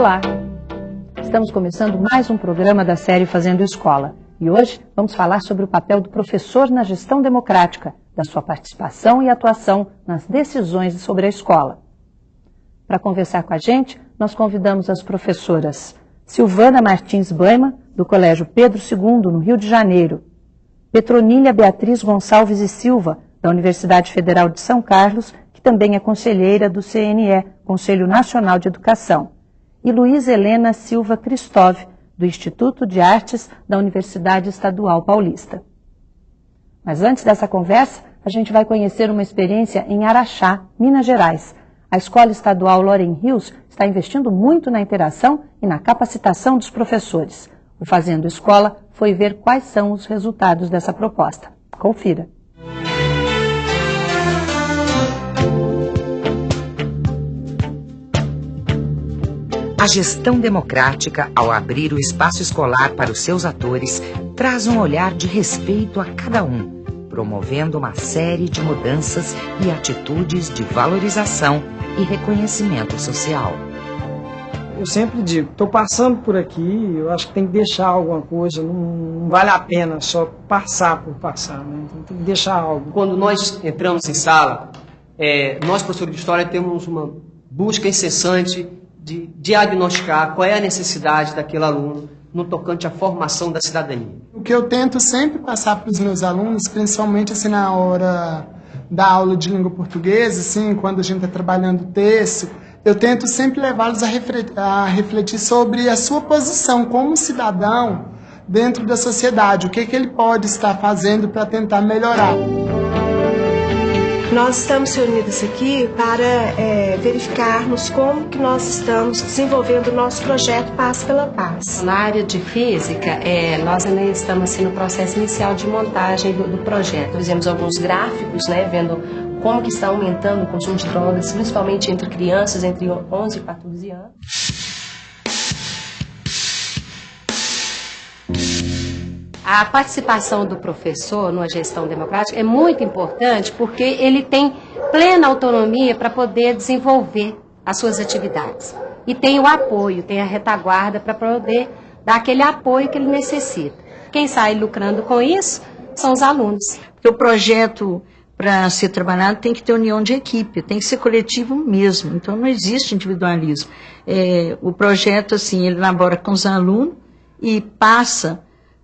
Olá! Estamos começando mais um programa da série Fazendo Escola. E hoje vamos falar sobre o papel do professor na gestão democrática, da sua participação e atuação nas decisões sobre a escola. Para conversar com a gente, nós convidamos as professoras Silvana Martins Boima, do Colégio Pedro II, no Rio de Janeiro, Petronília Beatriz Gonçalves e Silva, da Universidade Federal de São Carlos, que também é conselheira do CNE, Conselho Nacional de Educação, e Luísa Helena Silva Christove, do Instituto de Artes da Universidade Estadual Paulista. Mas antes dessa conversa, a gente vai conhecer uma experiência em Araxá, Minas Gerais. A Escola Estadual Loren Rios está investindo muito na interação e na capacitação dos professores. O Fazendo Escola foi ver quais são os resultados dessa proposta. Confira. A gestão democrática, ao abrir o espaço escolar para os seus atores, traz um olhar de respeito a cada um, promovendo uma série de mudanças e atitudes de valorização e reconhecimento social. Eu sempre digo, estou passando por aqui, eu acho que tem que deixar alguma coisa, não vale a pena só passar por passar, né? Então tem que deixar algo. Quando nós entramos em sala, nós, professores de História, temos uma busca incessante de diagnosticar qual é a necessidade daquele aluno no tocante à formação da cidadania. O que eu tento sempre passar para os meus alunos, principalmente assim, na hora da aula de língua portuguesa, assim, quando a gente está trabalhando o texto, eu tento sempre levá-los a refletir sobre a sua posição como cidadão dentro da sociedade, o que ele pode estar fazendo para tentar melhorar. Nós estamos reunidos aqui para verificarmos como que nós estamos desenvolvendo o nosso projeto Paz pela Paz. Na área de física, nós ainda estamos assim, no processo inicial de montagem do projeto. Fizemos alguns gráficos, né, vendo como que está aumentando o consumo de drogas, principalmente entre crianças entre 11 e 14 anos. A participação do professor numa gestão democrática é muito importante porque ele tem plena autonomia para poder desenvolver as suas atividades. E tem o apoio, tem a retaguarda para poder dar aquele apoio que ele necessita. Quem sai lucrando com isso são os alunos. Porque o projeto, para ser trabalhado, tem que ter união de equipe, tem que ser coletivo mesmo. Então não existe individualismo. O projeto, assim, ele elabora com os alunos e passa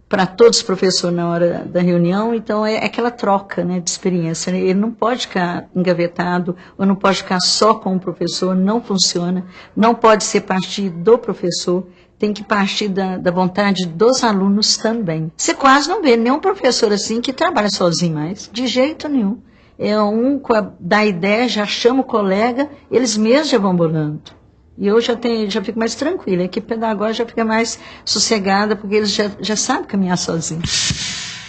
para todos os professores na hora da reunião, então é aquela troca, né, de experiência. Ele não pode ficar engavetado, ou não pode ficar só com o professor, não funciona, não pode ser partir do professor, tem que partir da vontade dos alunos também. Você quase não vê nenhum professor assim que trabalha sozinho mais, de jeito nenhum. Dá ideia, já chama o colega, eles mesmos já vão bolando. E eu já fico mais tranquila, a equipe pedagógica já fica mais sossegada, porque eles já sabem caminhar sozinhos.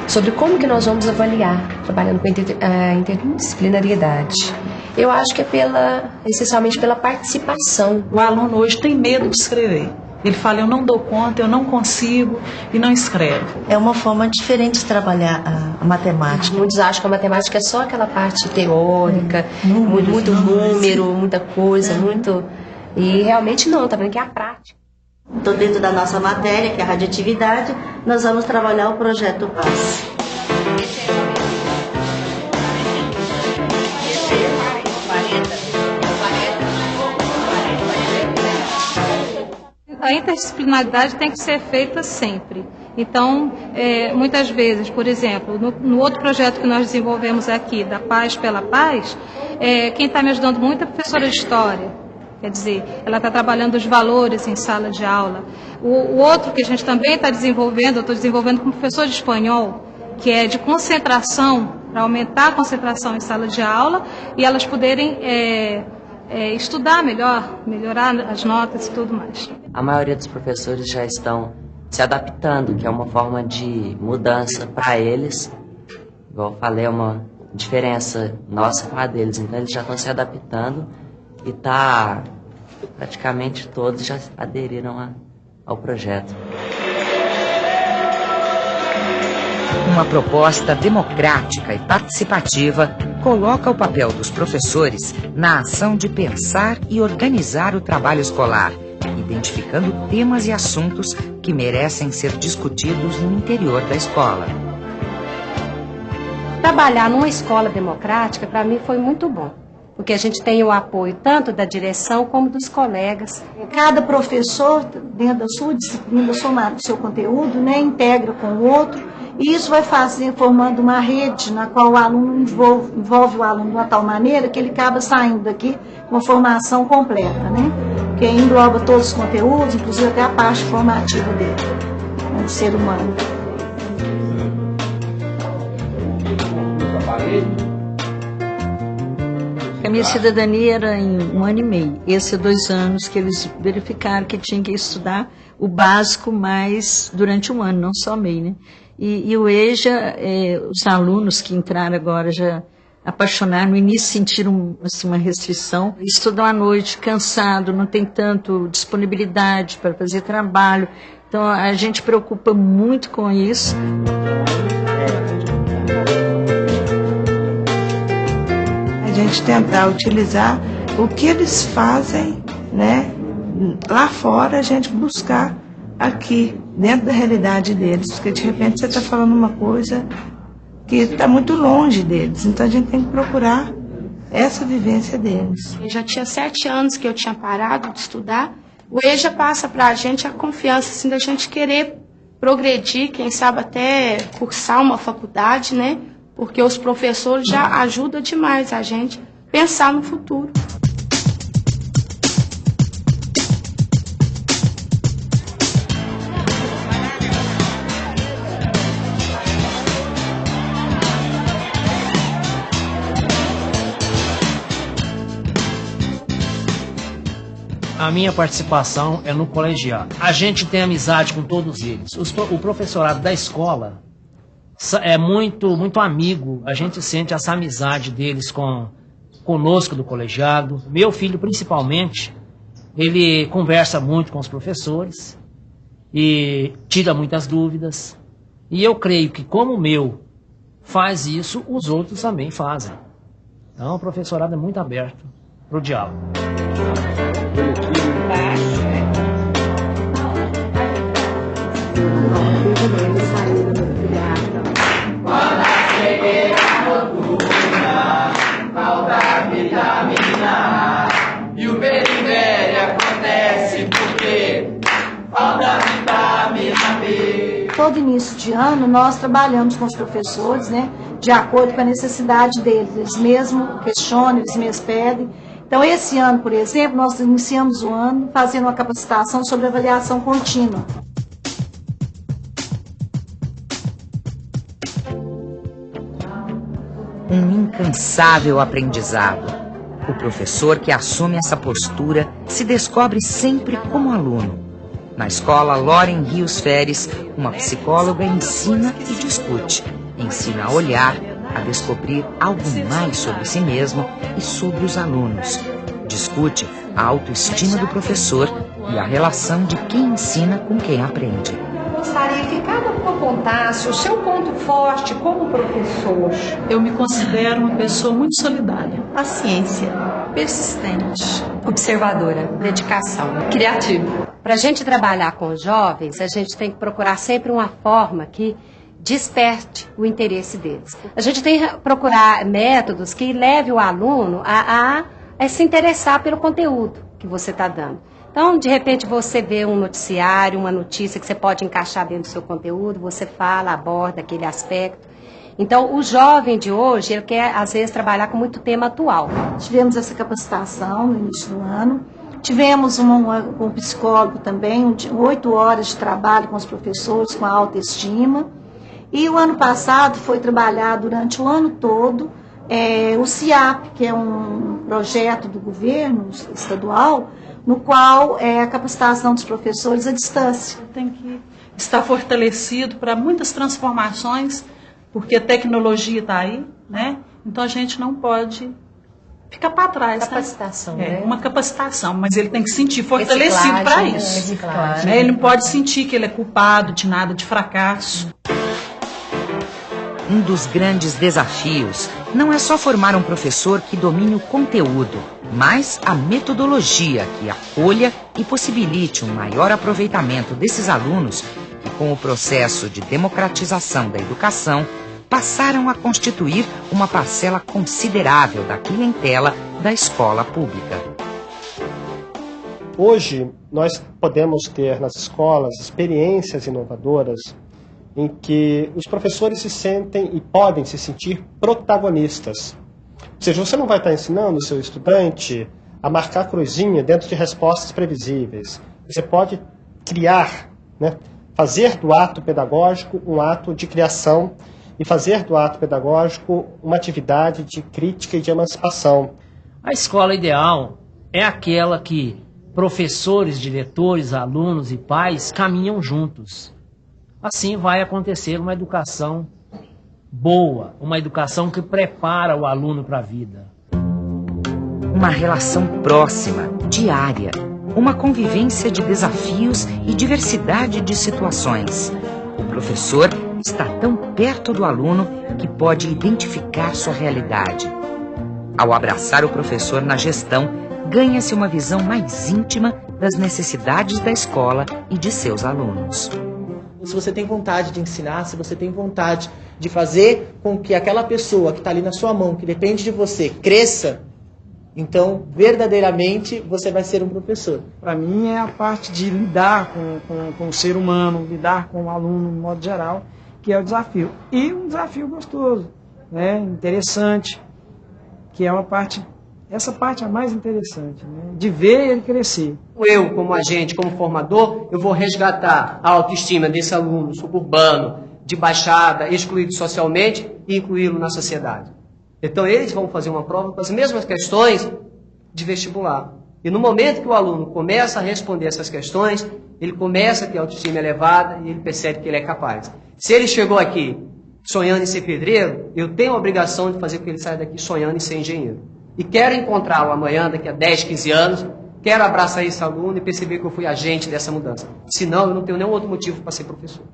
Sobre como que nós vamos avaliar, trabalhando com a interdisciplinariedade. Eu acho que essencialmente pela participação. O aluno hoje tem medo de escrever. Ele fala, eu não dou conta, eu não consigo e não escrevo. É uma forma diferente de trabalhar a matemática. Muitos acham que a matemática é só aquela parte teórica, muito número, muita coisa, muito... E realmente não, tá vendo que é a prática. Então, dentro da nossa matéria, que é a radioatividade, nós vamos trabalhar o projeto Paz. A interdisciplinaridade tem que ser feita sempre. Então, muitas vezes, por exemplo, no outro projeto que nós desenvolvemos aqui, da Paz pela Paz, quem está me ajudando muito é a professora de História. Quer dizer, ela está trabalhando os valores em sala de aula. O outro que a gente também está desenvolvendo, eu estou desenvolvendo com professor de Espanhol, que é de concentração, para aumentar a concentração em sala de aula e elas poderem estudar melhor, melhorar as notas e tudo mais. A maioria dos professores já estão se adaptando, que é uma forma de mudança para eles. Igual eu falei, é uma diferença nossa com a deles. Então eles já estão se adaptando e praticamente todos já aderiram ao projeto. uma proposta democrática e participativa, coloca o papel dos professores na ação de pensar e organizar o trabalho escolar, identificando temas e assuntos que merecem ser discutidos no interior da escola. Trabalhar numa escola democrática, para mim, foi muito bom, porque a gente tem o apoio tanto da direção como dos colegas. Cada professor, dentro da sua disciplina, do seu conteúdo, né, integra com o outro, e isso vai formando uma rede na qual o aluno envolve o aluno de uma tal maneira que ele acaba saindo daqui com uma formação completa, né, que engloba todos os conteúdos, inclusive até a parte formativa dele, como ser humano. A minha cidadania era em 1 ano e meio. Esse é 2 anos que eles verificaram que tinha que estudar o básico mais durante 1 ano, não só meio, né? E o EJA, os alunos que entraram agora já apaixonaram, no início sentiram assim, uma restrição. Estudam à noite, cansado, não tem tanto disponibilidade para fazer trabalho. Então a gente preocupa muito com isso. A gente tentar utilizar o que eles fazem, né, lá fora, a gente buscar aqui, dentro da realidade deles, porque de repente você está falando uma coisa que está muito longe deles, então a gente tem que procurar essa vivência deles. Eu já tinha 7 anos que eu tinha parado de estudar, o EJA passa para a gente a confiança assim, da gente querer progredir, quem sabe até cursar uma faculdade, né? Porque os professores já ajudam demais a gente a pensar no futuro. A minha participação é no colegiado. A gente tem amizade com todos eles. O professorado da escola é muito amigo. A gente sente essa amizade deles conosco do colegiado. Meu filho, principalmente, ele conversa muito com os professores e tira muitas dúvidas. E eu creio que como o meu faz isso, os outros também fazem. Então o professorado é muito aberto para o diálogo. Quando a cegueira noturna falta vitamina e o vermelho acontece porque falta vitamina B. Todo início de ano nós trabalhamos com os professores, né, de acordo com a necessidade deles. Eles mesmos questionam, eles mesmos pedem. Então, esse ano, por exemplo, nós iniciamos o ano fazendo uma capacitação sobre avaliação contínua. Um incansável aprendizado. O professor que assume essa postura se descobre sempre como aluno. Na escola Loren Rios Feres, uma psicóloga ensina e discute. Ensina a olhar, a descobrir algo mais sobre si mesmo e sobre os alunos. Discute a autoestima do professor e a relação de quem ensina com quem aprende. Gostaria que cada um apontasse o seu ponto forte como professor. Eu me considero uma pessoa muito solidária. Paciência, persistente, Observadora, dedicação, criativa. Para a gente trabalhar com os jovens, a gente tem que procurar sempre uma forma que desperte o interesse deles. A gente tem que procurar métodos que leve o aluno a se interessar pelo conteúdo que você está dando. Então, de repente, você vê um noticiário, uma notícia que você pode encaixar dentro do seu conteúdo, você fala, aborda aquele aspecto. Então, o jovem de hoje, ele quer, às vezes, trabalhar com muito tema atual. Tivemos essa capacitação no início do ano. Tivemos um psicólogo também, 8 horas de trabalho com os professores, com a autoestima. E o ano passado foi trabalhar durante o ano todo o CIAP, que é um projeto do governo estadual, no qual é a capacitação dos professores à distância. Tem que estar fortalecido para muitas transformações, porque a tecnologia está aí, né? Então a gente não pode ficar para trás. Capacitação, né? né? Uma capacitação, mas ele tem que se sentir fortalecido para isso. Né? Ele não pode sentir que ele é culpado de nada, de fracasso. Um dos grandes desafios não é só formar um professor que domine o conteúdo, mas a metodologia que acolha e possibilite um maior aproveitamento desses alunos que, com o processo de democratização da educação, passaram a constituir uma parcela considerável da clientela da escola pública. Hoje, nós podemos ter nas escolas experiências inovadoras em que os professores se sentem e podem se sentir protagonistas. Ou seja, você não vai estar ensinando o seu estudante a marcar cruzinha dentro de respostas previsíveis. Você pode criar, né, fazer do ato pedagógico um ato de criação e fazer do ato pedagógico uma atividade de crítica e de emancipação. A escola ideal é aquela que professores, diretores, alunos e pais caminham juntos. Assim vai acontecer uma educação boa, uma educação que prepara o aluno para a vida. Uma relação próxima, diária, uma convivência de desafios e diversidade de situações. O professor está tão perto do aluno que pode identificar sua realidade. Ao abraçar o professor na gestão, ganha-se uma visão mais íntima das necessidades da escola e de seus alunos. Se você tem vontade de ensinar, se você tem vontade de fazer com que aquela pessoa que está ali na sua mão, que depende de você, cresça, então, verdadeiramente, você vai ser um professor. Para mim, é a parte de lidar com o ser humano, lidar com o aluno, de modo geral, que é o desafio. E um desafio gostoso, né, interessante, que é uma parte... Essa parte é a mais interessante, né? De ver ele crescer. Eu, como agente, como formador, eu vou resgatar a autoestima desse aluno suburbano, de baixada, excluído socialmente, e incluí-lo na sociedade. Então eles vão fazer uma prova com as mesmas questões de vestibular. E no momento que o aluno começa a responder essas questões, ele começa a ter autoestima elevada e ele percebe que ele é capaz. Se ele chegou aqui sonhando em ser pedreiro, eu tenho a obrigação de fazer com que ele saia daqui sonhando em ser engenheiro. E quero encontrá-lo amanhã, daqui a 10, 15 anos, quero abraçar esse aluno e perceber que eu fui agente dessa mudança. Senão, eu não tenho nenhum outro motivo para ser professor.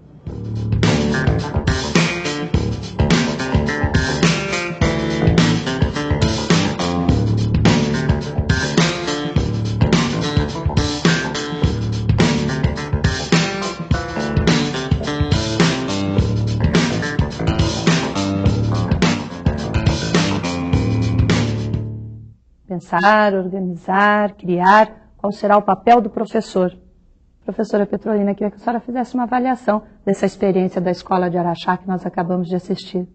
Pensar, organizar, criar, qual será o papel do professor. Professora Petrolina, queria que a senhora fizesse uma avaliação dessa experiência da Escola de Araxá que nós acabamos de assistir.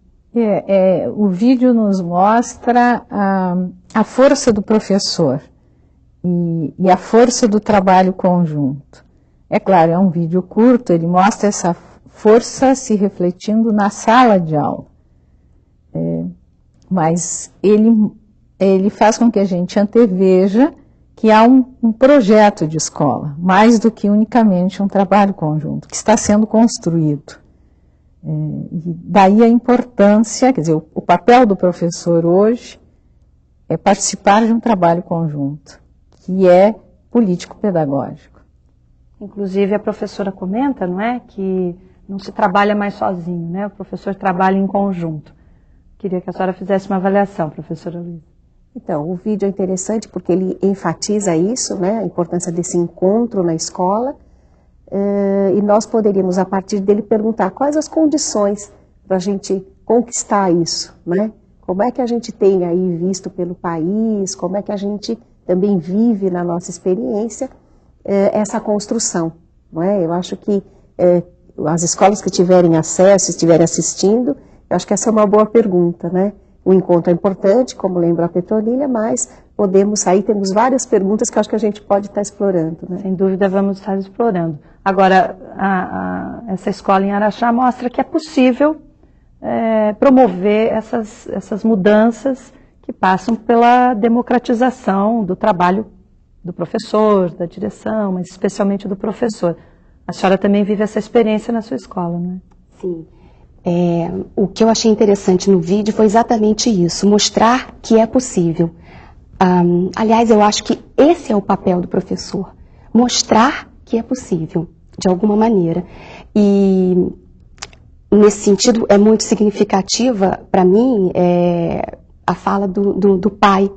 O vídeo nos mostra a força do professor e a força do trabalho conjunto. É claro, é um vídeo curto, ele mostra essa força se refletindo na sala de aula. Mas ele faz com que a gente anteveja que há um projeto de escola, mais do que unicamente um trabalho conjunto, que está sendo construído. E daí a importância, quer dizer, o papel do professor hoje é participar de um trabalho conjunto, que é político-pedagógico. Inclusive a professora comenta, não é, que não se trabalha mais sozinho, né? O professor trabalha em conjunto. Queria que a senhora fizesse uma avaliação, professora Luísa. Então, o vídeo é interessante porque ele enfatiza isso, né, a importância desse encontro na escola, e nós poderíamos, a partir dele, perguntar quais as condições para a gente conquistar isso, né? Como é que a gente tem aí visto pelo país, como é que a gente também vive na nossa experiência essa construção, não é? Eu acho que as escolas que tiverem acesso, estiverem assistindo, eu acho que essa é uma boa pergunta, né? O encontro é importante, como lembra a Petrolina, mas temos várias perguntas que eu acho que a gente pode estar explorando, né? Sem dúvida vamos estar explorando. Agora, essa escola em Araxá mostra que é possível promover essas mudanças que passam pela democratização do trabalho do professor, da direção, mas especialmente do professor. A senhora também vive essa experiência na sua escola, não é? Sim. O que eu achei interessante no vídeo foi exatamente isso, mostrar que é possível. Aliás, eu acho que esse é o papel do professor, mostrar que é possível, de alguma maneira. E nesse sentido, é muito significativa para mim a fala do pai,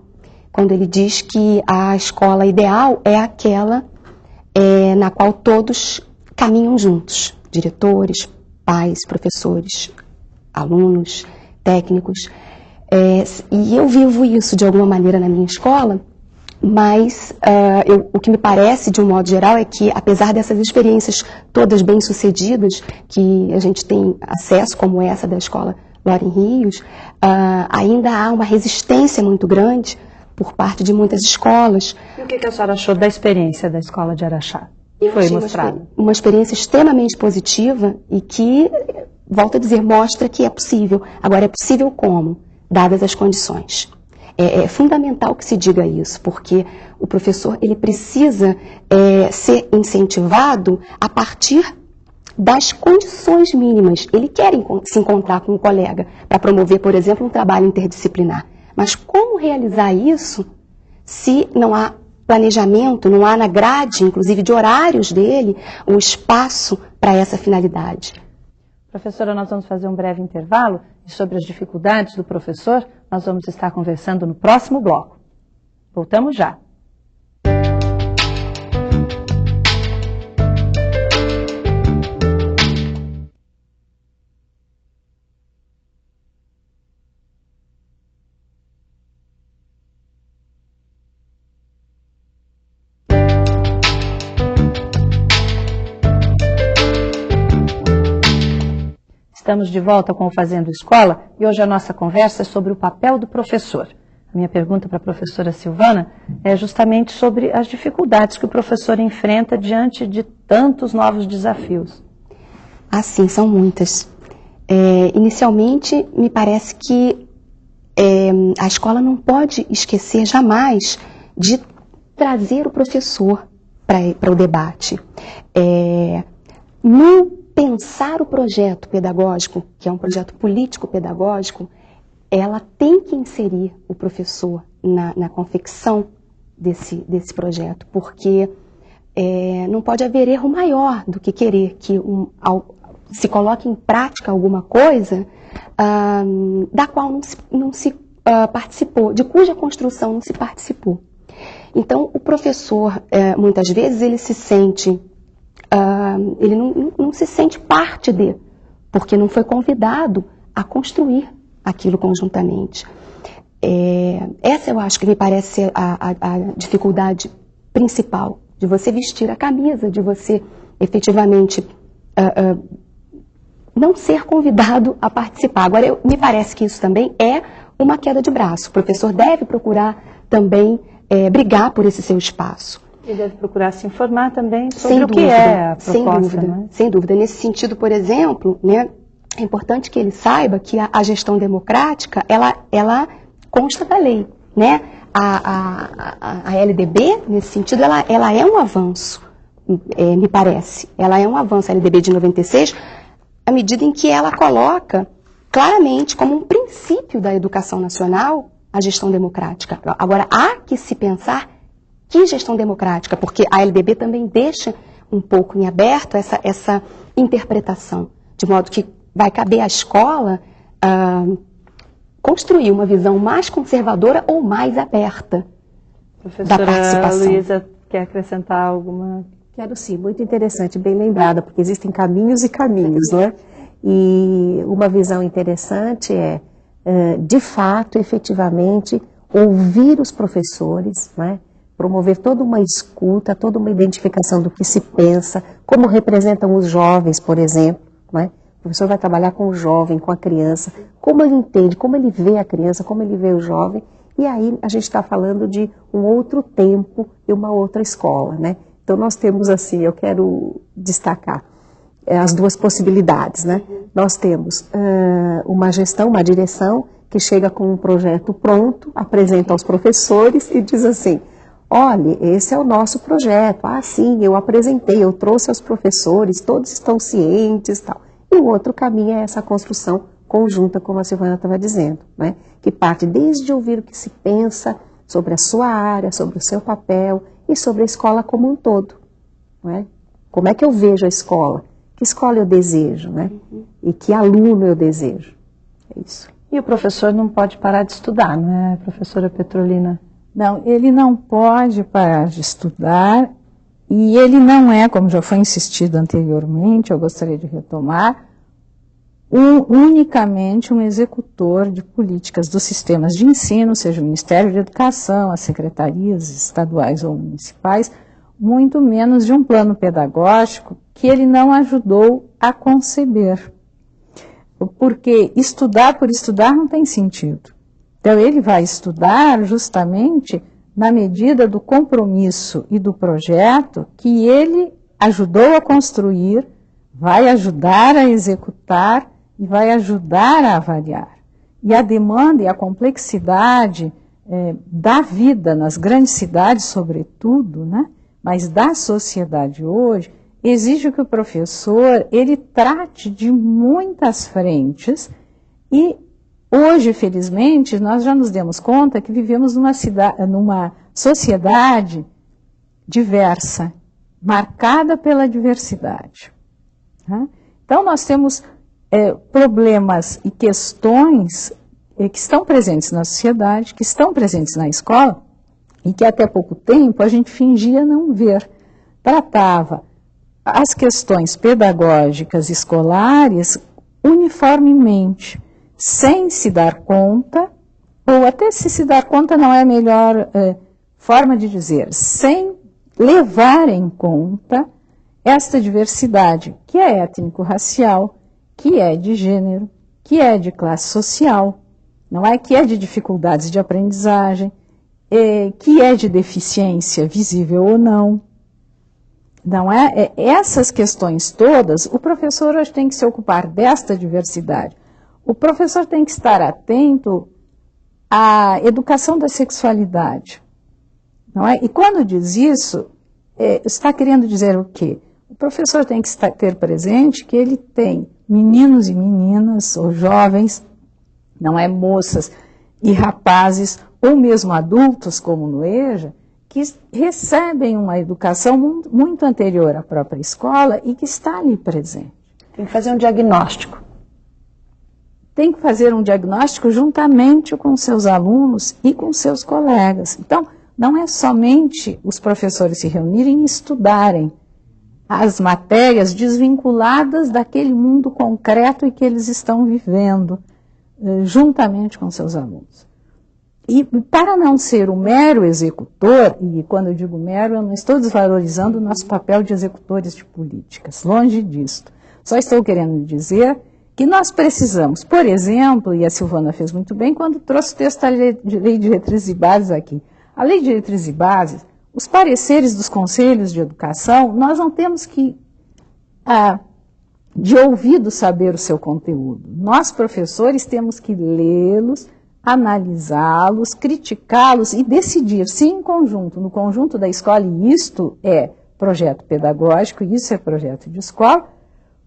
quando ele diz que a escola ideal é aquela na qual todos caminham juntos, diretores, pais, professores, alunos, técnicos. E eu vivo isso de alguma maneira na minha escola, mas o que me parece, de um modo geral, é que, apesar dessas experiências todas bem-sucedidas, que a gente tem acesso, como essa da escola Loren Rios, ainda há uma resistência muito grande por parte de muitas escolas. E o que a senhora achou da experiência da escola de Araxá? Foi mostrado. Uma experiência extremamente positiva e que, volto a dizer, mostra que é possível. Agora, é possível como? Dadas as condições. É fundamental que se diga isso, porque o professor ele precisa ser incentivado a partir das condições mínimas. Ele quer se encontrar com um colega para promover, por exemplo, um trabalho interdisciplinar. Mas como realizar isso se não há planejamento, não há na grade, inclusive de horários dele, um espaço para essa finalidade? Professora, nós vamos fazer um breve intervalo e sobre as dificuldades do professor, nós vamos estar conversando no próximo bloco. Voltamos já. Estamos de volta com o Fazendo Escola e hoje a nossa conversa é sobre o papel do professor. A minha pergunta para a professora Silvana é justamente sobre as dificuldades que o professor enfrenta diante de tantos novos desafios. Sim, são muitas. Inicialmente, me parece que a escola não pode esquecer jamais de trazer o professor para o debate. Pensar o projeto pedagógico, que é um projeto político-pedagógico, ela tem que inserir o professor na confecção desse projeto, porque não pode haver erro maior do que querer que se coloque em prática alguma coisa da qual não se participou, de cuja construção não se participou. Então, o professor, muitas vezes, ele se sente... ele não se sente parte porque não foi convidado a construir aquilo conjuntamente. Essa eu acho que me parece ser a dificuldade principal, de você vestir a camisa, de você efetivamente não ser convidado a participar. Agora, me parece que isso também é uma queda de braço. O professor deve procurar também brigar por esse seu espaço. E deve procurar se informar também sobre o que é a proposta. Sem dúvida. Nesse sentido, por exemplo, né, é importante que ele saiba que a gestão democrática, ela consta da lei. Né? A LDB, nesse sentido, ela é um avanço, me parece. Ela é um avanço, a LDB de 96, à medida em que ela coloca claramente como um princípio da educação nacional a gestão democrática. Agora, há que se pensar que gestão democrática, porque a LDB também deixa um pouco em aberto essa interpretação, de modo que vai caber à escola construir uma visão mais conservadora ou mais aberta da participação. Professora Luísa, quer acrescentar alguma? Quero sim, muito interessante, bem lembrada, porque existem caminhos e caminhos, não é? E uma visão interessante de fato, efetivamente, ouvir os professores, não é? Promover toda uma escuta, toda uma identificação do que se pensa, como representam os jovens, por exemplo, não é? O professor vai trabalhar com o jovem, com a criança, como ele entende, como ele vê a criança, como ele vê o jovem, e aí a gente está falando de um outro tempo e uma outra escola, né? Então nós temos assim, eu quero destacar as duas possibilidades, né? Nós temos uma gestão, uma direção que chega com um projeto pronto, apresenta aos professores e diz assim: olha, esse é o nosso projeto. Sim, eu apresentei, eu trouxe aos professores, todos estão cientes e tal. E o outro caminho é essa construção conjunta, como a Silvana estava dizendo, né? Que parte desde ouvir o que se pensa sobre a sua área, sobre o seu papel e sobre a escola como um todo. Não é? Como é que eu vejo a escola? que escola eu desejo, né? E que aluno eu desejo. É isso. E o professor não pode parar de estudar, não é, professora Petrolina? Não, ele não pode parar de estudar e ele não é, como já foi insistido anteriormente, eu gostaria de retomar, unicamente um executor de políticas dos sistemas de ensino, seja o Ministério de Educação, as secretarias estaduais ou municipais, muito menos de um plano pedagógico que ele não ajudou a conceber. Porque estudar por estudar não tem sentido. Então ele vai estudar justamente na medida do compromisso e do projeto que ele ajudou a construir, vai ajudar a executar e vai ajudar a avaliar. E a demanda e a complexidade da vida nas grandes cidades, sobretudo, né, mas da sociedade hoje, exige que o professor ele trate de muitas frentes e hoje, felizmente, nós já nos demos conta que vivemos numa sociedade diversa, marcada pela diversidade. Né? Então, nós temos problemas e questões que estão presentes na sociedade, que estão presentes na escola, e que até pouco tempo a gente fingia não ver. Tratava as questões pedagógicas escolares uniformemente, sem se dar conta, ou até se dar conta não é a melhor forma de dizer, sem levar em conta esta diversidade, que é étnico-racial, que é de gênero, que é de classe social, não é que é de dificuldades de aprendizagem, que é de deficiência visível ou não. Não é? Essas questões todas, o professor hoje tem que se ocupar desta diversidade. O professor tem que estar atento à educação da sexualidade. Não é? E quando diz isso, está querendo dizer o quê? O professor tem que ter presente que ele tem meninos e meninas, ou jovens, não é, moças e rapazes, ou mesmo adultos, como no EJA, que recebem uma educação muito anterior à própria escola e que está ali presente. Tem que fazer um diagnóstico. Tem que fazer um diagnóstico juntamente com seus alunos e com seus colegas. Então, não é somente os professores se reunirem e estudarem as matérias desvinculadas daquele mundo concreto em que eles estão vivendo, juntamente com seus alunos. E para não ser o mero executor, e quando eu digo mero, eu não estou desvalorizando o nosso papel de executores de políticas, longe disso. Só estou querendo dizer que nós precisamos, por exemplo, e a Silvana fez muito bem quando trouxe o texto da Lei de Diretrizes e Bases aqui. A Lei de Diretrizes e Bases, os pareceres dos conselhos de educação, nós não temos que, de ouvido, saber o seu conteúdo. Nós, professores, temos que lê-los, analisá-los, criticá-los e decidir se em conjunto, no conjunto da escola, e isto é projeto pedagógico, isso é projeto de escola,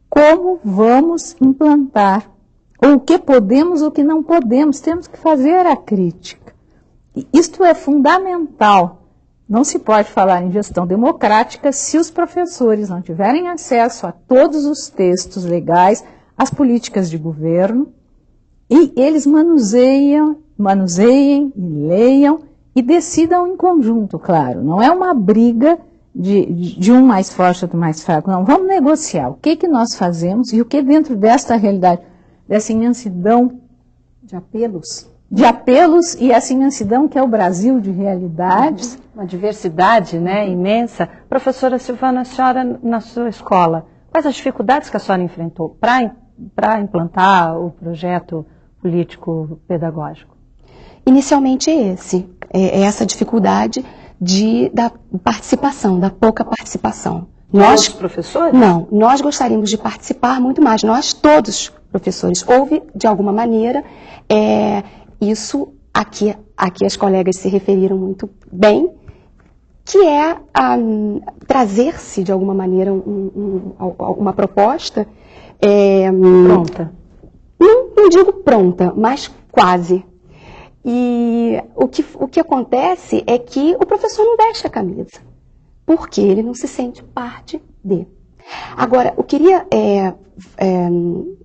como vamos implantar, ou o que podemos ou o que não podemos, temos que fazer a crítica. E isto é fundamental. Não se pode falar em gestão democrática se os professores não tiverem acesso a todos os textos legais, às políticas de governo, e eles manuseiem e leiam e decidam em conjunto, claro. Não é uma briga de um mais forte ou do mais fraco, não. Vamos negociar o que nós fazemos e o que dentro desta realidade, dessa imensidão de apelos e essa imensidão que é o Brasil de realidades. Uma diversidade, né, imensa. Professora Silvana, a senhora na sua escola, quais as dificuldades que a senhora enfrentou para implantar o projeto político pedagógico? Inicialmente essa dificuldade da participação, da pouca participação. Nós, professores? Não, nós gostaríamos de participar muito mais, nós todos, professores. Houve, de alguma maneira, isso aqui as colegas se referiram muito bem, que é trazer-se, de alguma maneira, uma proposta... pronta. Não digo pronta, mas quase. E o que acontece é que o professor não veste a camisa, porque ele não se sente parte de. Agora, eu queria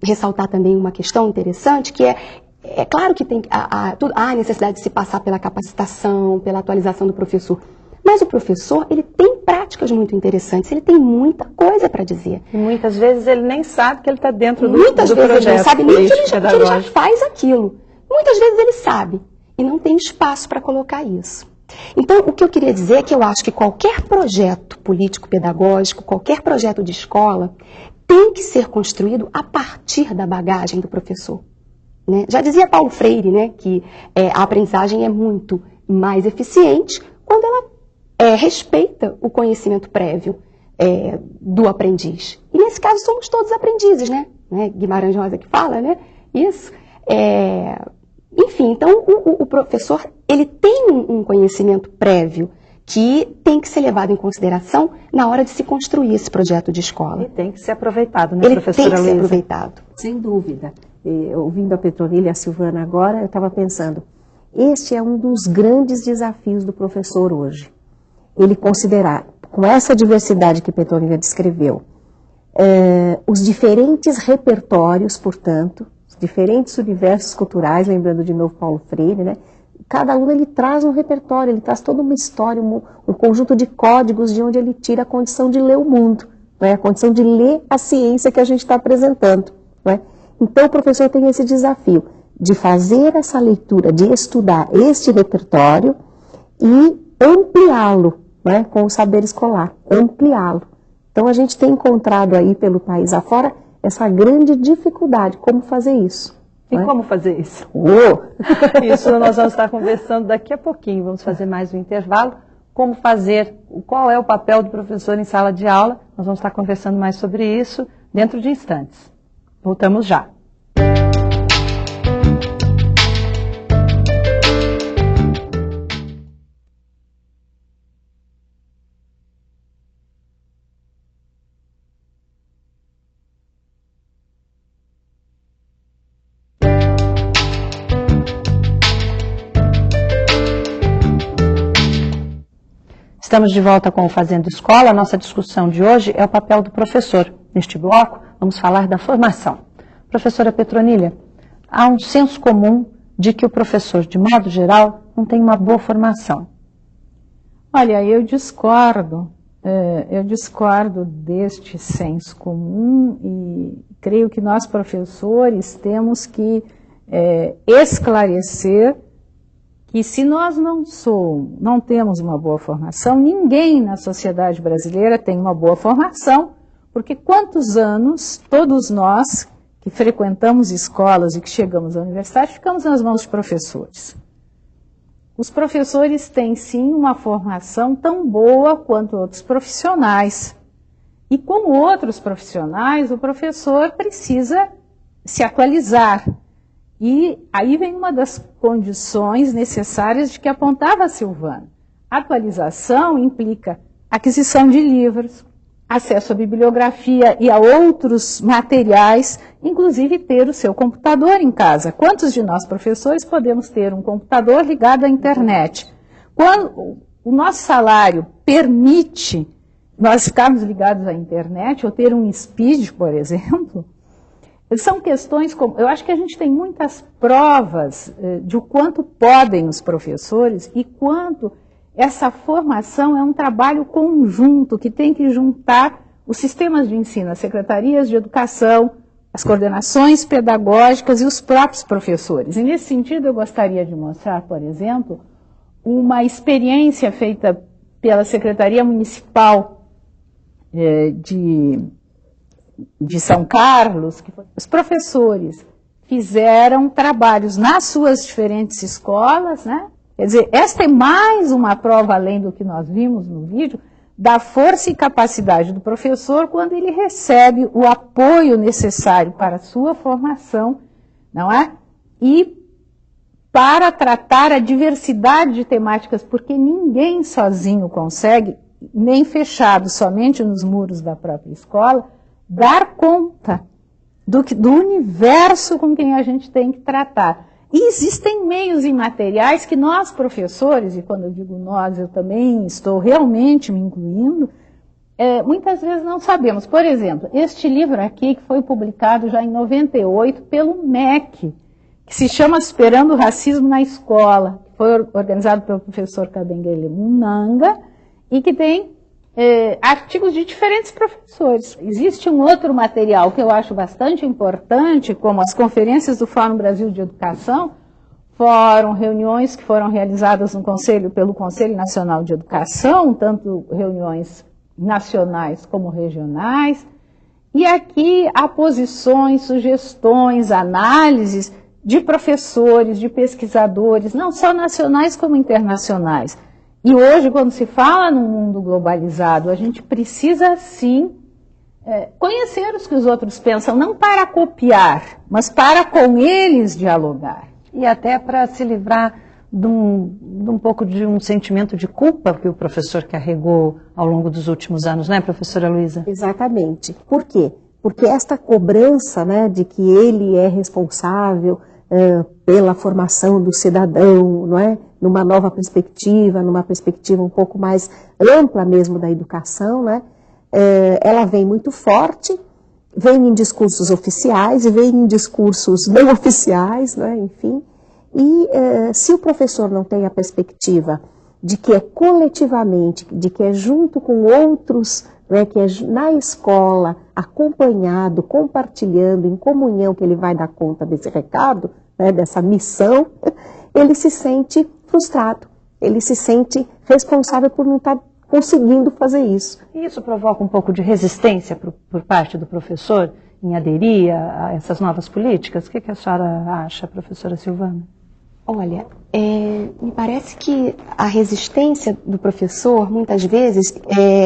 ressaltar também uma questão interessante, que é claro que há necessidade de se passar pela capacitação, pela atualização do professor, mas o professor, ele tem práticas muito interessantes, ele tem muita coisa para dizer. E muitas vezes ele nem sabe que ele está dentro do muitas projeto. Muitas vezes ele não sabe nem que ele já faz aquilo. Muitas vezes ele sabe e não tem espaço para colocar isso. Então, o que eu queria dizer é que eu acho que qualquer projeto político-pedagógico, qualquer projeto de escola, tem que ser construído a partir da bagagem do professor. Né? Já dizia Paulo Freire, né, que a aprendizagem é muito mais eficiente quando ela respeita o conhecimento prévio do aprendiz. E nesse caso somos todos aprendizes, né? Guimarães Rosa que fala, né? Isso. Enfim, então o professor, ele tem um conhecimento prévio que tem que ser levado em consideração na hora de se construir esse projeto de escola. E tem que ser aproveitado, né, ele professora tem que Luísa? ser aproveitado. Sem dúvida. Ouvindo a Petronila e a Silvana agora, eu estava pensando, este é um dos grandes desafios do professor hoje. Ele considerar, com essa diversidade que Petronila descreveu, os diferentes repertórios, portanto, os diferentes universos culturais, lembrando de novo Paulo Freire, né? Cada aluno ele traz um repertório, ele traz toda uma história, um conjunto de códigos de onde ele tira a condição de ler o mundo, né? A condição de ler a ciência que a gente está apresentando. Né? Então o professor tem esse desafio de fazer essa leitura, de estudar este repertório e ampliá-lo, né, com o saber escolar, ampliá-lo. Então a gente tem encontrado aí pelo país afora essa grande dificuldade, como fazer isso. E como fazer isso? Isso nós vamos estar conversando daqui a pouquinho. Vamos fazer mais um intervalo. Como fazer, qual é o papel do professor em sala de aula? Nós vamos estar conversando mais sobre isso dentro de instantes. Voltamos já. Estamos de volta com o Fazendo Escola. A nossa discussão de hoje é o papel do professor. Neste bloco, vamos falar da formação. Professora Petronila, há um senso comum de que o professor, de modo geral, não tem uma boa formação. Olha, eu discordo deste senso comum e creio que nós, professores, temos que esclarecer que se nós não temos uma boa formação, ninguém na sociedade brasileira tem uma boa formação, porque quantos anos todos nós que frequentamos escolas e que chegamos à universidade ficamos nas mãos de professores. Os professores têm sim uma formação tão boa quanto outros profissionais. E como outros profissionais, o professor precisa se atualizar. E aí vem uma das condições necessárias de que apontava a Silvana. Atualização implica aquisição de livros, acesso à bibliografia e a outros materiais, inclusive ter o seu computador em casa. Quantos de nós, professores, podemos ter um computador ligado à internet? Quando o nosso salário permite nós ficarmos ligados à internet, ou ter um speed, por exemplo, são questões como... Eu acho que a gente tem muitas provas de o quanto podem os professores e quanto essa formação é um trabalho conjunto que tem que juntar os sistemas de ensino, as secretarias de educação, as coordenações pedagógicas e os próprios professores. E nesse sentido eu gostaria de mostrar, por exemplo, uma experiência feita pela Secretaria Municipal de São Carlos, que os professores fizeram trabalhos nas suas diferentes escolas, né? Quer dizer, esta é mais uma prova, além do que nós vimos no vídeo, da força e capacidade do professor quando ele recebe o apoio necessário para a sua formação, não é? E para tratar a diversidade de temáticas, porque ninguém sozinho consegue, nem fechado somente nos muros da própria escola, dar conta do universo com quem a gente tem que tratar. E existem meios e materiais que nós, professores, e quando eu digo nós, eu também estou realmente me incluindo, muitas vezes não sabemos. Por exemplo, este livro aqui, que foi publicado já em 98 pelo MEC, que se chama Superando o Racismo na Escola, que foi organizado pelo professor Kabengele Munanga, e que tem artigos de diferentes professores. Existe um outro material que eu acho bastante importante, como as conferências do Fórum Brasil de Educação, foram reuniões que foram realizadas pelo Conselho Nacional de Educação, tanto reuniões nacionais como regionais, e aqui há posições, sugestões, análises de professores, de pesquisadores, não só nacionais como internacionais. E hoje, quando se fala num mundo globalizado, a gente precisa, sim, conhecer os que os outros pensam, não para copiar, mas para com eles dialogar. E até para se livrar de um pouco de um sentimento de culpa que o professor carregou ao longo dos últimos anos, né, professora Luísa? Exatamente. Por quê? Porque esta cobrança, né, de que ele é responsável pela formação do cidadão, não é? Numa nova perspectiva, numa perspectiva um pouco mais ampla mesmo da educação, né? Ela vem muito forte, vem em discursos oficiais e vem em discursos não oficiais, né? Enfim. E se o professor não tem a perspectiva de que é coletivamente, de que é junto com outros, né, que é na escola, acompanhado, compartilhando, em comunhão, que ele vai dar conta desse recado, né, dessa missão, ele se sente frustrado, ele se sente responsável por não estar conseguindo fazer isso. E isso provoca um pouco de resistência por parte do professor em aderir a essas novas políticas? O que a senhora acha, professora Silvana? Olha, me parece que a resistência do professor, muitas vezes,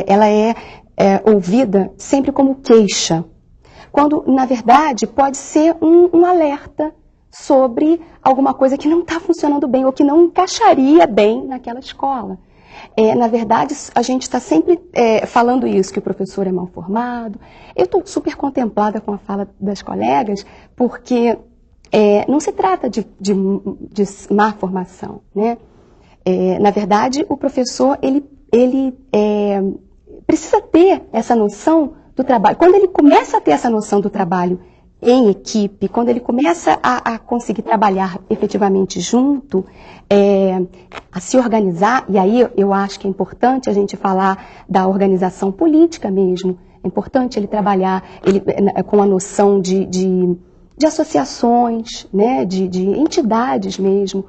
ela é ouvida sempre como queixa, quando, na verdade, pode ser um alerta sobre alguma coisa que não está funcionando bem ou que não encaixaria bem naquela escola. Na verdade, a gente está sempre falando isso, que o professor é mal formado. Eu estou super contemplada com a fala das colegas, porque não se trata de má formação, né? Na verdade, o professor ele precisa ter essa noção do trabalho. Quando ele começa a ter essa noção do trabalho em equipe, quando ele começa a conseguir trabalhar efetivamente junto, a se organizar, e aí eu acho que é importante a gente falar da organização política mesmo, é importante ele trabalhar com a noção de associações, né, de entidades mesmo,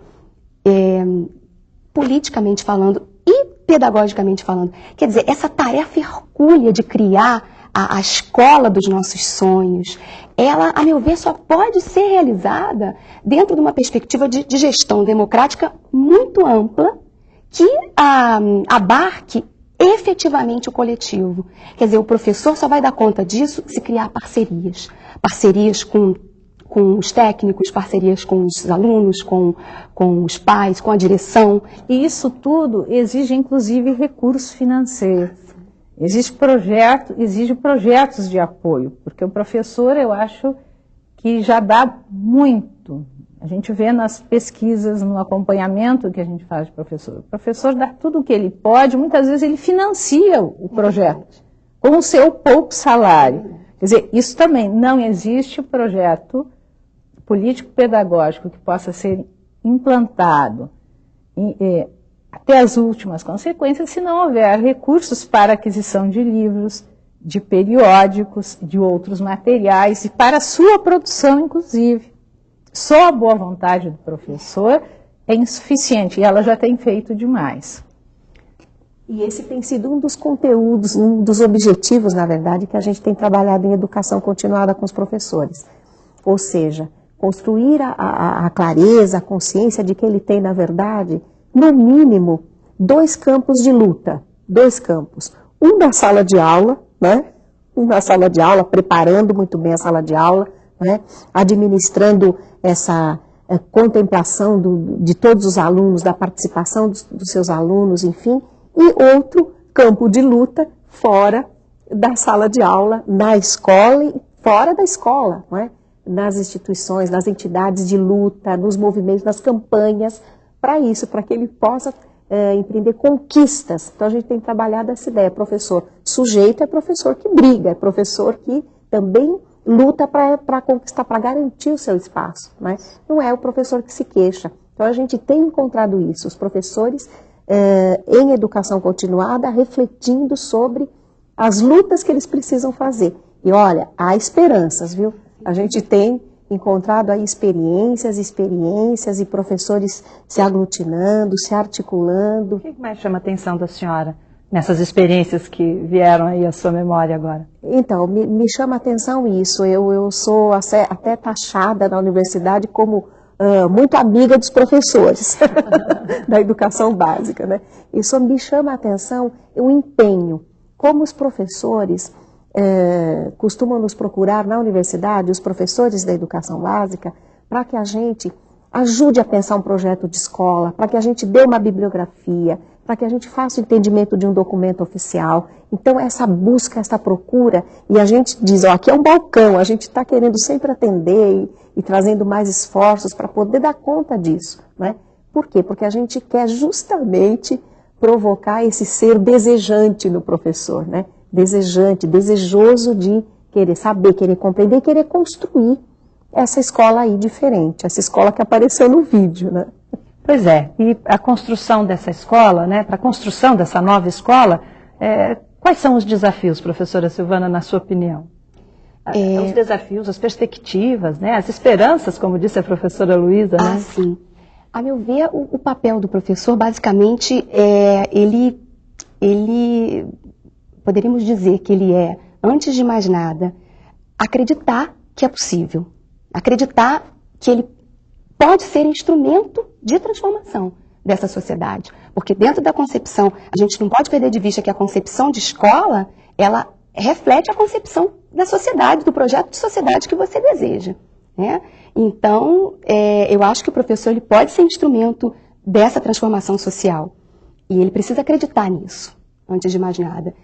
politicamente falando e pedagogicamente falando. Quer dizer, essa tarefa hercúlea de criar a escola dos nossos sonhos, ela, a meu ver, só pode ser realizada dentro de uma perspectiva de gestão democrática muito ampla, que abarque efetivamente o coletivo. Quer dizer, o professor só vai dar conta disso se criar parcerias. Parcerias com os técnicos, parcerias com os alunos, com os pais, com a direção. E isso tudo exige, inclusive, recurso financeiro. Exige projetos de apoio, porque o professor, eu acho que já dá muito. A gente vê nas pesquisas, no acompanhamento que a gente faz de professor. O professor dá tudo o que ele pode, muitas vezes ele financia o projeto com o seu pouco salário. Quer dizer, isso também não existe projeto político-pedagógico que possa ser implantado até as últimas consequências, se não houver recursos para aquisição de livros, de periódicos, de outros materiais e para a sua produção, inclusive. Só a boa vontade do professor é insuficiente e ela já tem feito demais. E esse tem sido um dos conteúdos, um dos objetivos, na verdade, que a gente tem trabalhado em educação continuada com os professores. Ou seja, construir a clareza, a consciência de que ele tem, na verdade, no mínimo, 2 campos de luta. 2 campos. Um na sala de aula, né? Um na sala de aula, preparando muito bem a sala de aula, né? Administrando essa contemplação de todos os alunos, da participação dos seus alunos, enfim. E outro campo de luta fora da sala de aula, na escola e fora da escola, não é? Nas instituições, nas entidades de luta, nos movimentos, nas campanhas, para isso, para que ele possa empreender conquistas. Então a gente tem trabalhado essa ideia. Professor sujeito é professor que briga, é professor que também luta para conquistar, para garantir o seu espaço, né? Não é o professor que se queixa. Então a gente tem encontrado isso, os professores em educação continuada refletindo sobre as lutas que eles precisam fazer. E olha, há esperanças, viu? A gente tem encontrado aí experiências e professores se aglutinando, se articulando. O que mais chama a atenção da senhora nessas experiências que vieram aí à sua memória agora? Então, me chama a atenção isso. Eu sou até taxada na universidade como muito amiga dos professores da educação básica, né? Isso me chama a atenção o empenho. Como os professores costumam nos procurar na universidade, os professores da educação básica, para que a gente ajude a pensar um projeto de escola, para que a gente dê uma bibliografia, para que a gente faça o entendimento de um documento oficial. Então, essa busca, essa procura, e a gente diz, ó, aqui é um balcão, a gente está querendo sempre atender e trazendo mais esforços para poder dar conta disso, né? Por quê? Porque a gente quer justamente provocar esse ser desejante no professor, né? Desejante, desejoso de querer saber, querer compreender, querer construir essa escola aí diferente, essa escola que apareceu no vídeo, né? Pois é, e a construção dessa escola, né, para a construção dessa nova escola, quais são os desafios, professora Silvana, na sua opinião? Os desafios, as perspectivas, né, as esperanças, como disse a professora Luísa, né? Sim. A meu ver, o papel do professor, basicamente, ele poderíamos dizer que ele é, antes de mais nada, acreditar que é possível, acreditar que ele pode ser instrumento de transformação dessa sociedade. Porque dentro da concepção, a gente não pode perder de vista que a concepção de escola, ela reflete a concepção da sociedade, do projeto de sociedade que você deseja, né? Então, eu acho que o professor ele pode ser instrumento dessa transformação social. E ele precisa acreditar nisso, antes de mais nada.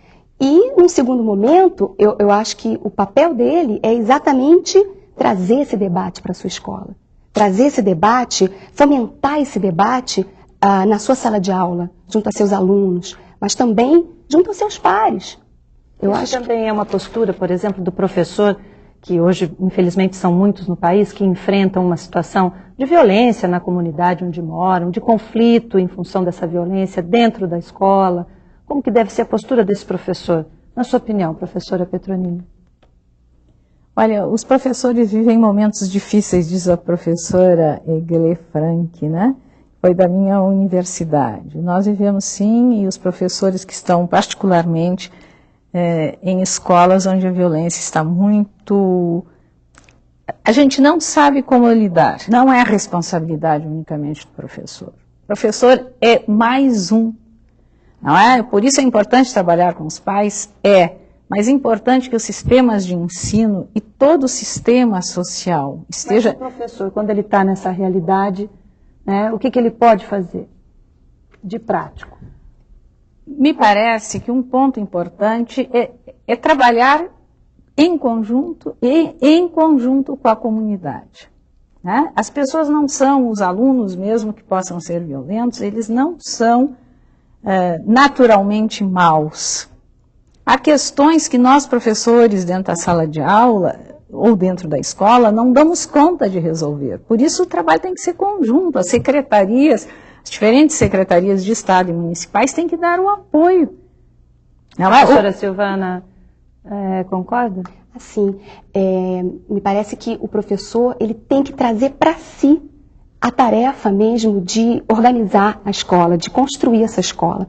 E, num segundo momento, eu acho que o papel dele é exatamente trazer esse debate para a sua escola. Trazer esse debate, fomentar esse debate na sua sala de aula, junto a seus alunos, mas também junto aos seus pares. Eu acho que também é uma postura, por exemplo, do professor, que hoje, infelizmente, são muitos no país, que enfrentam uma situação de violência na comunidade onde moram, de conflito em função dessa violência dentro da escola. Como que deve ser a postura desse professor? Na sua opinião, professora Petronilha? Olha, os professores vivem momentos difíceis, diz a professora Egle Frank, né? Foi da minha universidade. Nós vivemos sim, e os professores que estão particularmente em escolas onde a violência está muito... A gente não sabe como lidar. Não é a responsabilidade unicamente do professor. O professor é mais um. Não é? Por isso é importante trabalhar com os pais, mas é importante que os sistemas de ensino e todo o sistema social esteja... Mas o professor, quando ele está nessa realidade, né, o que ele pode fazer de prático? Me parece que um ponto importante é trabalhar em conjunto e em conjunto com a comunidade, né? As pessoas não são, os alunos mesmo que possam ser violentos, eles não são naturalmente maus. Há questões que nós, professores, dentro da sala de aula ou dentro da escola, não damos conta de resolver. Por isso o trabalho tem que ser conjunto. As secretarias, as diferentes secretarias de Estado e municipais têm que dar o apoio. A professora Silvana concorda? Assim, me parece que o professor ele tem que trazer para si a tarefa mesmo de organizar a escola, de construir essa escola.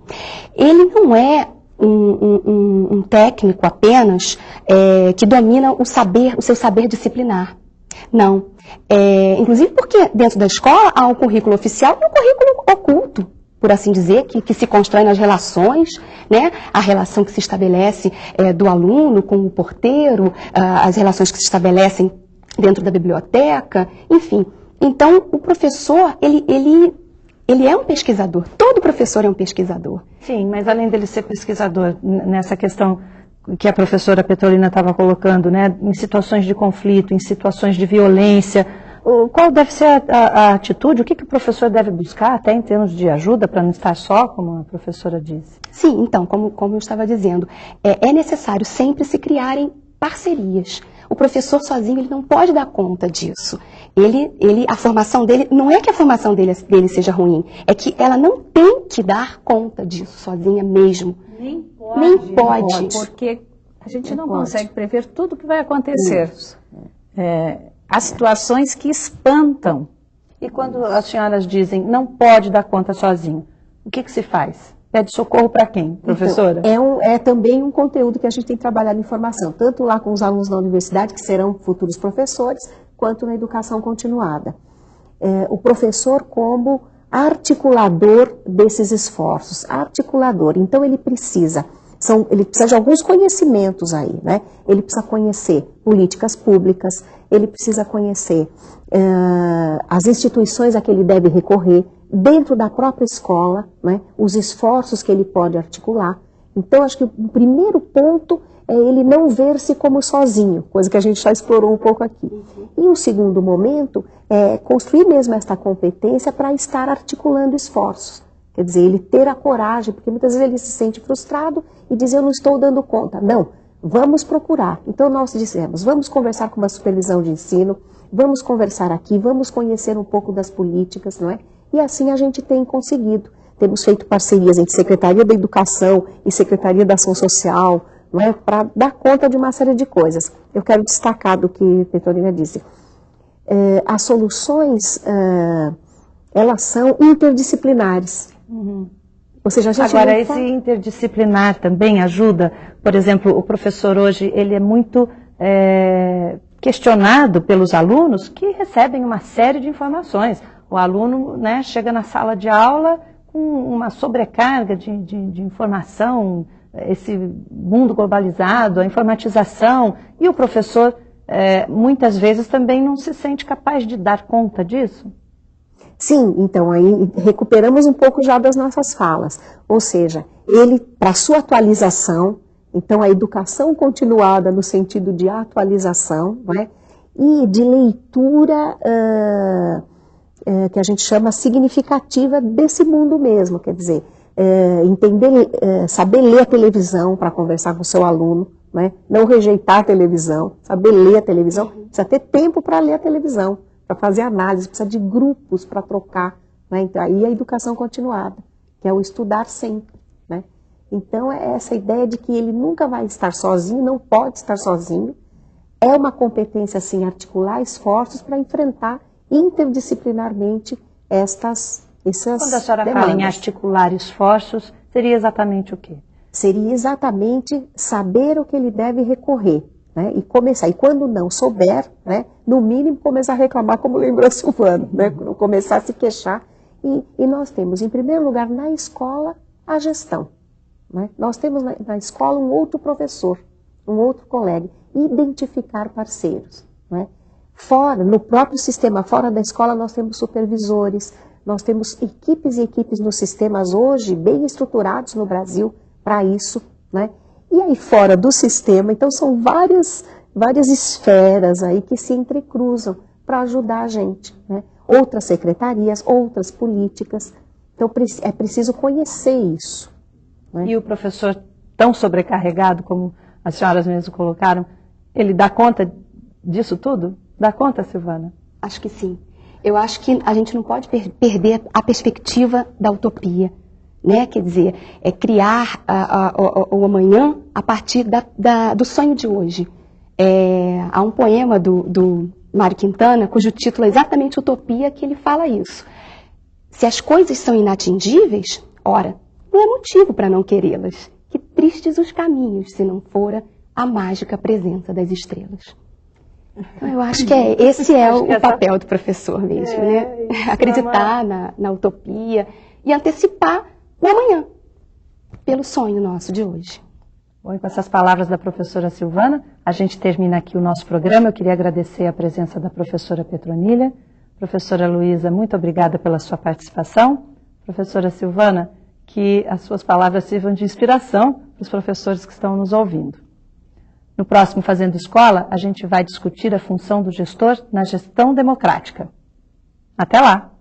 Ele não é um técnico apenas que domina o seu saber disciplinar. Não. Inclusive porque dentro da escola há um currículo oficial e um currículo oculto, por assim dizer, que se constrói nas relações, né? A relação que se estabelece do aluno com o porteiro, as relações que se estabelecem dentro da biblioteca, enfim. Então, o professor, ele é um pesquisador. Todo professor é um pesquisador. Sim, mas além dele ser pesquisador, nessa questão que a professora Petrolina estava colocando, né, em situações de conflito, em situações de violência, Qual deve ser a atitude, o que o professor deve buscar, até em termos de ajuda, para não estar só, como a professora disse? Sim, então, como eu estava dizendo, é necessário sempre se criarem parcerias. O professor sozinho ele não pode dar conta disso. A formação dele, não é que a formação dele seja ruim, é que ela não tem que dar conta disso sozinha mesmo. Nem pode. Nem pode. Porque a gente não consegue prever tudo o que vai acontecer. Há situações que espantam. E quando as senhoras dizem não pode dar conta sozinho, o que se faz? Pede socorro para quem, professora? Então, é também um conteúdo que a gente tem trabalhado em formação, tanto lá com os alunos da universidade, que serão futuros professores, quanto na educação continuada. O professor como articulador desses esforços, articulador. Então, ele precisa de alguns conhecimentos aí, né? Ele precisa conhecer políticas públicas, ele precisa conhecer as instituições a que ele deve recorrer, dentro da própria escola, né? Os esforços que ele pode articular. Então, acho que o primeiro ponto é ele não ver-se como sozinho, coisa que a gente já explorou um pouco aqui. E o segundo momento é construir mesmo esta competência para estar articulando esforços. Quer dizer, ele ter a coragem, porque muitas vezes ele se sente frustrado e diz, eu não estou dando conta. Não, vamos procurar. Então nós dissemos, vamos conversar com uma supervisão de ensino, vamos conversar aqui, vamos conhecer um pouco das políticas, não é? E assim a gente tem conseguido. Temos feito parcerias entre Secretaria da Educação e Secretaria da Ação Social, não é? Para dar conta de uma série de coisas. Eu quero destacar do que a Petrolina disse. As soluções, elas são interdisciplinares. Ou seja, a gente agora, esse interdisciplinar também ajuda. Por exemplo, o professor hoje, ele é muito questionado pelos alunos que recebem uma série de informações. O aluno, né, chega na sala de aula com uma sobrecarga de informação, esse mundo globalizado, a informatização, e o professor muitas vezes também não se sente capaz de dar conta disso. Sim, então aí recuperamos um pouco já das nossas falas, ou seja, ele, para sua atualização, então a educação continuada no sentido de atualização, né, e de leitura que a gente chama significativa desse mundo mesmo, quer dizer, entender, saber ler a televisão para conversar com o seu aluno, né, não rejeitar a televisão, saber ler a televisão, precisa ter tempo para ler a televisão, para fazer análise, precisa de grupos para trocar, né? Então, aí a educação continuada, que é o estudar sempre, né? Então, é essa ideia de que ele nunca vai estar sozinho, não pode estar sozinho, é uma competência, assim, articular esforços para enfrentar interdisciplinarmente essas Quando a senhora fala em articular esforços, seria exatamente o quê? Seria exatamente saber o que ele deve recorrer, né, e começar, e quando não souber, né, no mínimo começar a reclamar, como lembrou a Silvana, né, começar a se queixar, e nós temos, em primeiro lugar, na escola, a gestão, né? Nós temos na escola um outro professor, um outro colega, identificar parceiros, né? Fora, no próprio sistema, fora da escola, nós temos supervisores, nós temos equipes e equipes nos sistemas hoje, bem estruturados no Brasil, para isso, né? E aí fora do sistema, então são várias esferas aí que se entrecruzam para ajudar a gente, né? Outras secretarias, outras políticas, então é preciso conhecer isso, né? E o professor tão sobrecarregado, como as senhoras mesmo colocaram, ele dá conta disso tudo? Dá conta, Silvana? Acho que sim. Eu acho que a gente não pode perder a perspectiva da utopia, né? Quer dizer, é criar o amanhã a partir do sonho de hoje. Há um poema do Mário Quintana, cujo título é exatamente Utopia, que ele fala isso. Se as coisas são inatingíveis, ora, não é motivo para não querê-las. Que tristes os caminhos, se não fora a mágica presença das estrelas. Então, eu acho que esse é o papel do professor mesmo, né? Acreditar na utopia e antecipar o amanhã, pelo sonho nosso de hoje. Bom, e com essas palavras da professora Silvana, a gente termina aqui o nosso programa. Eu queria agradecer a presença da professora Petronila. Professora Luísa, muito obrigada pela sua participação. Professora Silvana, que as suas palavras sirvam de inspiração para os professores que estão nos ouvindo. No próximo Fazendo Escola, a gente vai discutir a função do gestor na gestão democrática. Até lá!